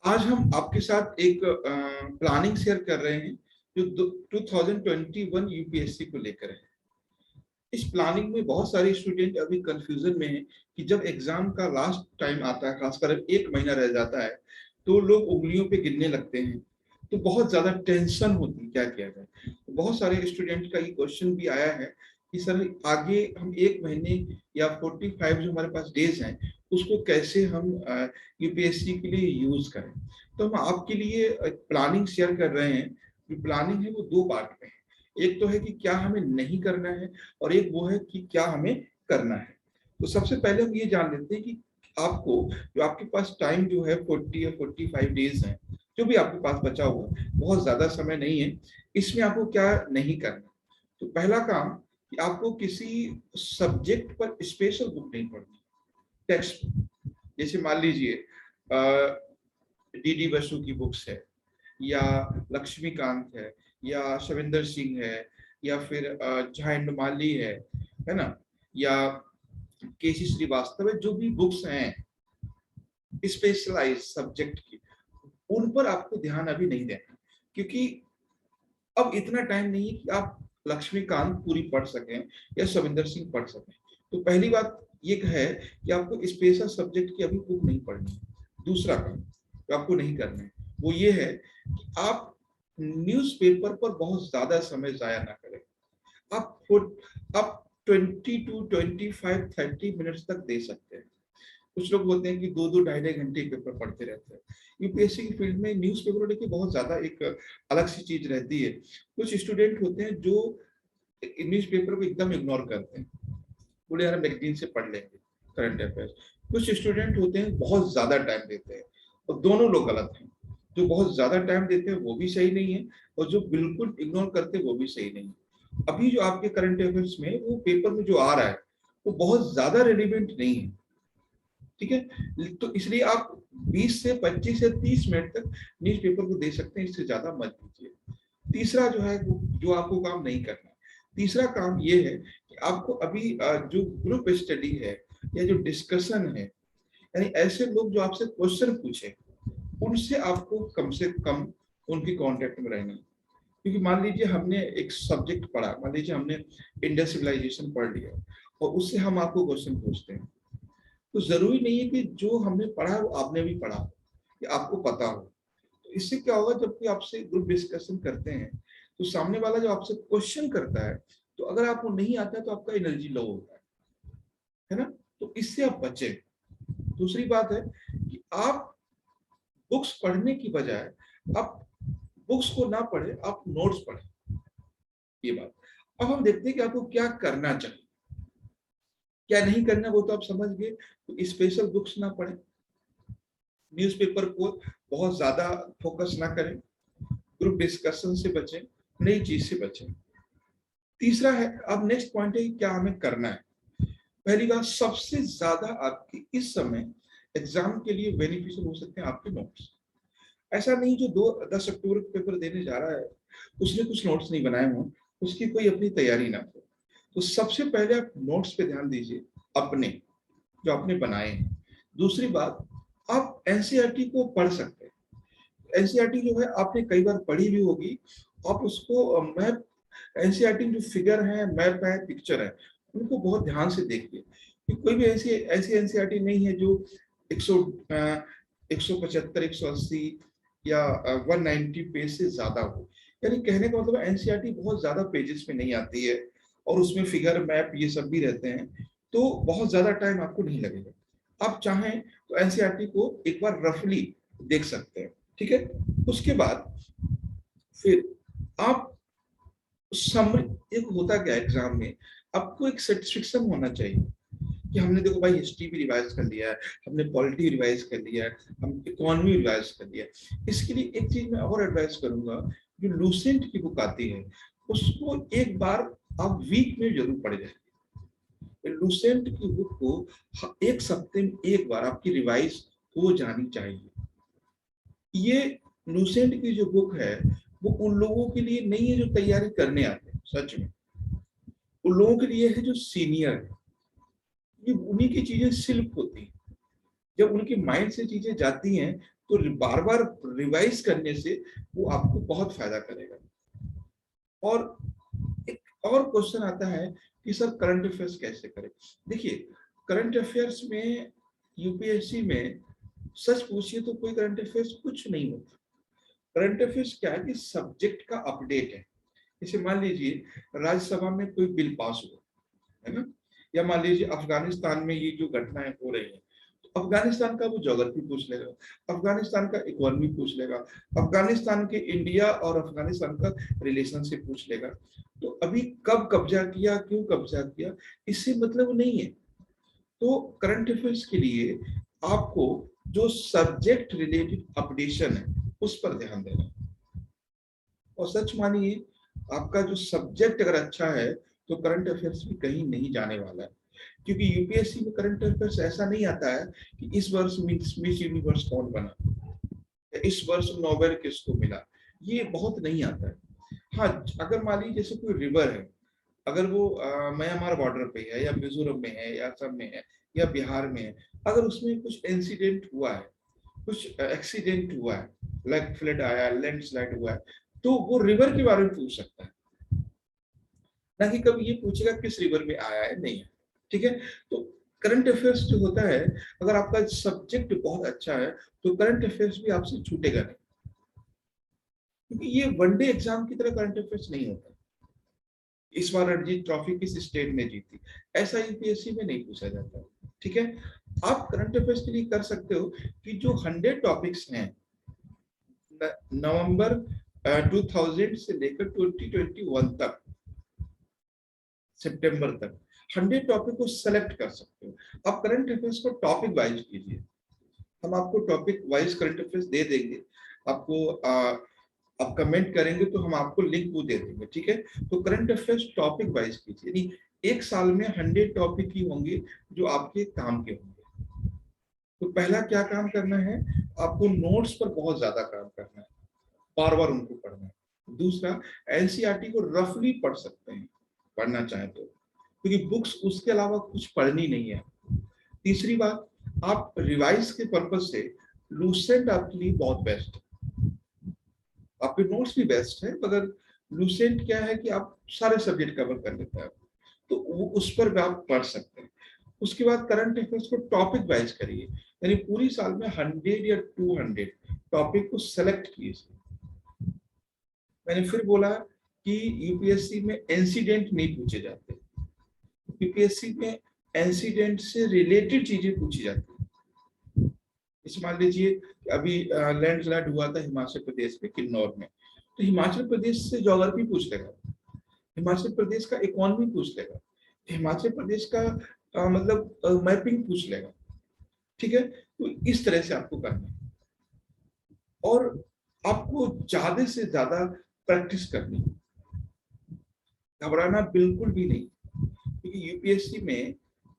आज हम आपके साथ एक प्लानिंग शेयर कर रहे हैं जो 2021 यूपीएससी को लेकर है। इस प्लानिंग में बहुत सारे स्टूडेंट अभी कंफ्यूजन में हैं कि जब एग्जाम का लास्ट टाइम आता है, खासकर 1 महीना रह जाता है, तो लोग उंगलियों पे गिनने लगते हैं। तो बहुत ज्यादा टेंशन होती है, क्या किया जाए। तो बहुत सारे स्टूडेंट का ये क्वेश्चन भी आया है कि सर आगे हम 1 महीने या 45 जो हमारे पास डेज हैं उसको कैसे हम यूपीएससी के लिए यूज करें। तो हम आपके लिए प्लानिंग शेयर कर रहे हैं। जो प्लानिंग है वो 2 पार्ट में है। एक तो है कि क्या हमें नहीं करना है और एक वो है कि क्या हमें करना है। तो सबसे पहले हम ये जान लेते हैं कि आपको जो आपके पास टाइम जो है 40 या 45 डेज है, जो भी आपके पास बचा हुआ, बहुत ज्यादा समय नहीं है। इसमें आपको क्या नहीं करना। तो पहला काम कि आपको किसी सब्जेक्ट पर स्पेशल बुक नहीं पढ़नी। टेक्स्ट, जैसे मान लीजिए डीडी बसु की बुक्स है, या लक्ष्मीकांत है, या शविंदर सिंह है, या फिर झायंडमाली है ना, या केसी श्रीवास्तव है, जो भी बुक्स हैं स्पेशलाइज सब्जेक्ट की, उन पर आपको ध्यान अभी नहीं देना। क्योंकि अब इतना टाइम नहीं है कि आप लक्ष्मीकांत पूरी पढ़ सकें या शविंदर सिंह पढ़ सकें। तो पहली बात ये है कि आपको स्पेशल सब्जेक्ट की अभी बुक नहीं पढ़नी है। दूसरा काम जो आपको नहीं करना है वो ये है कि आप न्यूज़पेपर पर बहुत ज्यादा समय जाया ना करें। आप 20 to 25 30 मिनट्स तक दे सकते हैं। कुछ लोग बोलते हैं कि 2-2 ढाई-ढाई घंटे पेपर पढ़ते रहते हैं। यूपीएससी की फील्ड में न्यूज़पेपर लेके बहुत ज्यादा एक अलग सी चीज रहती है। कुछ स्टूडेंट होते हैं जो न्यूज़पेपर को एकदम इग्नोर करते हैं, बोले यार मैगजीन से पढ़ लेंगे करंट अफेयर्स। कुछ स्टूडेंट होते हैं बहुत ज्यादा टाइम देते हैं, और दोनों लोग गलत हैं। जो बहुत ज्यादा टाइम देते हैं वो भी सही नहीं है, और जो बिल्कुल इग्नोर करते हैं वो भी सही नहीं है। अभी जो आपके करंट अफेयर्स में वो पेपर में जो आ रहा है वो बहुत ज्यादा रेलिवेंट नहीं है। ठीक है, तो इसलिए आप 20 से 25 से 30 मिनट तक न्यूज़पेपर को दे सकते हैं, इससे ज्यादा मत दीजिए। तीसरा जो है जो आपको काम नहीं करना, तीसरा काम ये है कि आपको अभी जो ग्रुप स्टडी है या जो डिस्कशन है, यानी ऐसे लोग जो आपसे क्वेश्चन पूछे, उनसे आपको कम से कम उनकी कांटेक्ट में रहना है। क्योंकि मान लीजिए हमने एक सब्जेक्ट पढ़ा, मान लीजिए हमने इंडियन सिविलाइजेशन पढ़ लिया और उससे हम आपको क्वेश्चन पूछते हैं, तो जरूरी नहीं है कि जो हमने पढ़ा है वो आपने भी पढ़ा हो या आपको पता हो। तो इससे क्या होगा, जब कोई आपसे ग्रुप डिस्कशन करते हैं तो सामने वाला जो आपसे क्वेश्चन करता है, तो अगर आपको नहीं आता है तो आपका एनर्जी लो होता है ना। तो इससे आप बचे। दूसरी बात है कि आप बुक्स पढ़ने की बजाय आप बुक्स को ना पढ़े, आप नोट्स पढ़े। ये बात। अब हम देखते हैं कि आपको क्या करना चाहिए, क्या नहीं करना, वो तो आप समझ गए। तो स्पेशल बुक्स ना पढ़े, न्यूज़पेपर को बहुत ज्यादा फोकस ना करें, ग्रुप डिस्कशन से बचें, नई चीज से बचें। तीसरा है, अब नेक्स्ट पॉइंट है कि क्या हमें करना है। पहली बात, सबसे ज्यादा आपकी इस समय एग्जाम के लिए बेनिफिशियल हो सकते हैं आपके नोट्स। ऐसा नहीं जो 10 अक्टूबर को पेपर देने जा रहा है उसने कुछ नोट्स नहीं बनाए हों, उसकी कोई अपनी तैयारी ना हो। तो सबसे पहले आप नोट्स पे ध्यान दीजिए, अपने जो आपने बनाए हैं। दूसरी बात, आप एनसीईआरटी को पढ़ सकते हैं। एनसीईआरटी जो है आपने कई बार पढ़ी भी होगी। आप उसको मैप, एनसीईआरटी जो फिगर है, मैप है, पिक्चर है, उनको बहुत ध्यान से देखिए कि कोई भी ऐसी ऐसी एनसीईआरटी नहीं है जो 100 175 180 या 190 पेज से ज्यादा हो। यानी कहने का मतलब एनसीईआरटी बहुत ज्यादा पेजेस में नहीं आती है, और उसमें फिगर मैप ये सब भी रहते हैं, तो बहुत ज्यादा टाइम आपको नहीं लगेगा। आप चाहें तो एनसीईआरटी को एक बार रफली देख सकते हैं। ठीक है, उसके बाद फिर आप समरी, एक होता क्या एग्जाम में, आपको एक सेटिस्फेक्शन होना चाहिए कि हमने देखो भाई हिस्ट्री भी रिवाइज कर लिया है, हमने पॉलिटी रिवाइज कर लिया है, हम इकोनॉमी रिवाइज कर लिया है। इसके लिए एक चीज मैं और एडवाइस करूंगा, जो लूसेंट की बुक आती है उसको एक बार आप वीक में जरूर पढ़ जाए। लूसेंट की बुक को एक सप्ताह में एक बार आपकी रिवाइज हो जानी चाहिए। ये लूसेंट की जो बुक है वो उन लोगों के लिए नहीं है जो तैयारी करने आते हैं, सच में उन लोगों के लिए है जो सीनियर है। ये उन्हीं की चीजें सिल्प होती हैं। जब उनके माइंड से चीजें जाती हैं तो बार बार रिवाइज करने से वो आपको बहुत फायदा करेगा। और एक और क्वेश्चन आता है कि सर करंट अफेयर्स कैसे करें। देखिए, करंट अफेयर्स में यूपीएससी में सच पूछिए तो कोई करंट अफेयर्स कुछ नहीं होता। करंट अफेयर्स क्या है कि सब्जेक्ट का अपडेट है। जैसे मान लीजिए राज्यसभा में कोई बिल पास हुआ है ना, या मान लीजिए अफगानिस्तान में ये जो घटनाएं हो रही हैं, तो अफगानिस्तान का वो ज्योग्राफी पूछ लेगा, अफगानिस्तान का इकोनॉमी पूछ लेगा, अफगानिस्तान के इंडिया और अफगानिस्तान का रिलेशनशिप पूछ लेगा। तो अभी कब कब्जा किया, क्यों कब्जा किया, इससे मतलब नहीं है। तो करंट अफेयर्स के लिए आपको जो सब्जेक्ट रिलेटेड अपडेशन है उस पर ध्यान देना। और सच मानिए, आपका जो सब्जेक्ट अगर अच्छा है तो करंट अफेयर्स भी कहीं नहीं जाने वाला है। क्योंकि यूपीएससी में करंट अफेयर्स ऐसा नहीं आता है कि इस वर्ष मिस यूनिवर्स कौन बना, इस वर्ष नोबेल किसको मिला, ये बहुत नहीं आता है। हाँ, अगर मान लीजिए जैसे कोई रिवर है, अगर वो म्यांमार बॉर्डर पे है या मिजोरम में है या असम में है या बिहार में है, अगर उसमें कुछ इंसिडेंट हुआ है, कुछ एक्सीडेंट हुआ है, लाइक फ्लड आया, लैंडस्लाइड हुआ है, तो वो रिवर के बारे में पूछ सकता है, ना कि कभी ये पूछेगा किस रिवर में आया है, नहीं है। ठीक है। तो करंट अफेयर्स जो होता है, अगर आपका सब्जेक्ट बहुत अच्छा है तो करंट अफेयर्स भी आपसे छूटेगा नहीं, क्योंकि ये वनडे एग्जाम की तरह करंट अफेयर्स नहीं होता। इस बार रणजी ट्रॉफी किस स्टेट ने जीती, ऐसा यूपीएससी में नहीं पूछा जाता। ठीक है। आप करंट अफेयर्स के लिए कर सकते हो कि जो 100 टॉपिक्स हैं नवंबर 2000 से लेकर 2021 तक, सितंबर तक 100 टॉपिक को सेलेक्ट कर सकते हो। आप करंट अफेयर्स को टॉपिक वाइज कीजिए, हम आपको टॉपिक वाइज करंट अफेयर्स दे देंगे। आपको आप कमेंट करेंगे तो हम आपको लिंक वो दे देंगे। ठीक है। तो करंट अफेयर्स टॉपिक वाइज कीजिए, यानी एक साल में 100 टॉपिक ही होंगे जो आपके काम के होंगे। तो पहला क्या काम करना है, आपको नोट्स पर बहुत ज्यादा काम करना है, बार बार उनको पढ़ना है। दूसरा, एनसीईआरटी को रफली पढ़ सकते हैं पढ़ना चाहे तो, क्योंकि बुक्स उसके अलावा कुछ पढ़नी नहीं है। तीसरी बात, आप रिवाइज के पर्पज से लूसेंट आपके लिए बहुत बेस्ट है। आपके नोट्स भी बेस्ट है, मगर लूसेंट क्या है कि आप सारे सब्जेक्ट कवर कर लेते हैं, तो वो उस पर भी आप पढ़ सकते हैं। उसके बाद करंट अफेयर्स को टॉपिक वाइज करिए, यानी पूरी साल में 100 या 200 टॉपिक को सेलेक्ट कीजिए। मैंने फिर बोला कि यूपीएससी में इंसिडेंट नहीं पूछे जाते, यूपीएससी में इंसिडेंट से रिलेटेड चीजें पूछी जाती है। इस मान लीजिए अभी लैंडस्लाइड हुआ था हिमाचल प्रदेश में किन्नौर में, तो हिमाचल प्रदेश से ज्योग्राफी पूछ लेगा, हिमाचल प्रदेश का इकोनॉमी पूछ लेगा, हिमाचल प्रदेश का मतलब मैपिंग पूछ लेगा। ठीक है। तो इस तरह से आपको करना है, और आपको ज्यादा से ज्यादा प्रैक्टिस करनी है, घबराना बिल्कुल भी नहीं। क्योंकि यूपीएससी में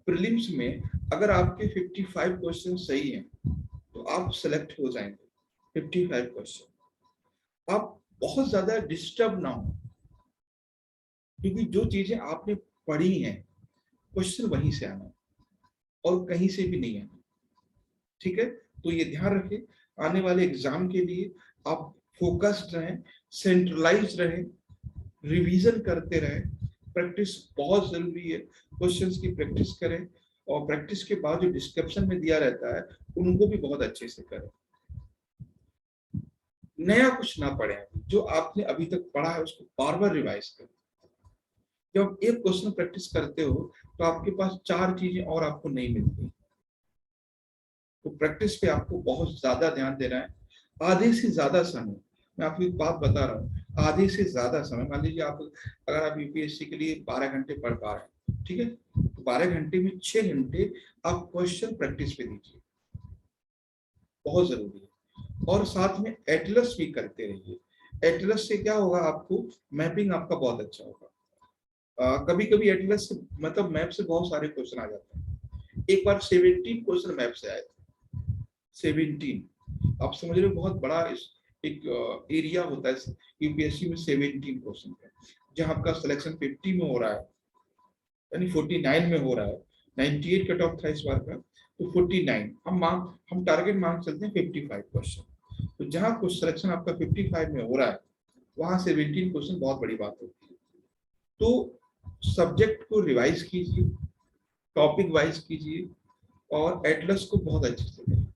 प्रीलिम्स में अगर आपके 55 क्वेश्चन सही हैं तो आप सिलेक्ट हो जाएंगे। 55 क्वेश्चन, आप बहुत ज्यादा डिस्टर्ब ना हो, क्योंकि जो चीजें आपने पढ़ी हैं क्वेश्चन वहीं से आना और कहीं से भी नहीं आना। ठीक है। तो ये ध्यान रखें, आने वाले एग्जाम के लिए आप फोकस्ड रहें, सेंट्रलाइज रहें, रिवीजन करते रहें। प्रैक्टिस बहुत जरूरी है, क्वेश्चंस की प्रैक्टिस करें, और प्रैक्टिस के बाद जो डिस्क्रिप्शन में दिया रहता है उनको भी बहुत अच्छे से करें। नया कुछ ना पढ़े, जो आपने अभी तक पढ़ा है उसको बार बार रिवाइज करें। जब एक क्वेश्चन प्रैक्टिस करते हो तो आपके पास 4 चीजें और आपको नहीं मिलती। तो प्रैक्टिस पे आपको बहुत ज्यादा ध्यान देना है। आधे से ज्यादा समय, मैं आपको एक बात बता रहा हूँ, आधे से ज्यादा समय, मान लीजिए आप अगर आप यूपीएससी के लिए 12 घंटे पढ़ पा रहे हैं, ठीक है, तो 12 घंटे में 6 घंटे आप क्वेश्चन प्रैक्टिस पे दीजिए, बहुत जरूरी है। और साथ में एटलस भी करते रहिए। एटलस से क्या होगा, आपको मैपिंग आपका बहुत अच्छा होगा। कभी कभी एटलस से मतलब मैप से बहुत सारे क्वेश्चन आ जाते हैं। एक बार 17 क्वेश्चन मैप से आए थे, 17। आप समझ रहे हो, बहुत बड़ा एक एरिया होता है यूपीएससी में। 17 क्वेश्चन है, जहां आपका सिलेक्शन 50 में हो रहा है, यानी 49 में हो रहा है। 98 कट ऑफ था इस बार का, तो 49 हम टारगेट मार्क चलते हैं 55 क्वेश्चन। तो जहाँ कुछ सिलेक्शन आपका 55 में हो रहा है, वहां 17 क्वेश्चन बहुत बड़ी बात होती है। तो सब्जेक्ट को रिवाइज कीजिए, टॉपिक वाइज कीजिए, और एटलस को बहुत अच्छे से करिए।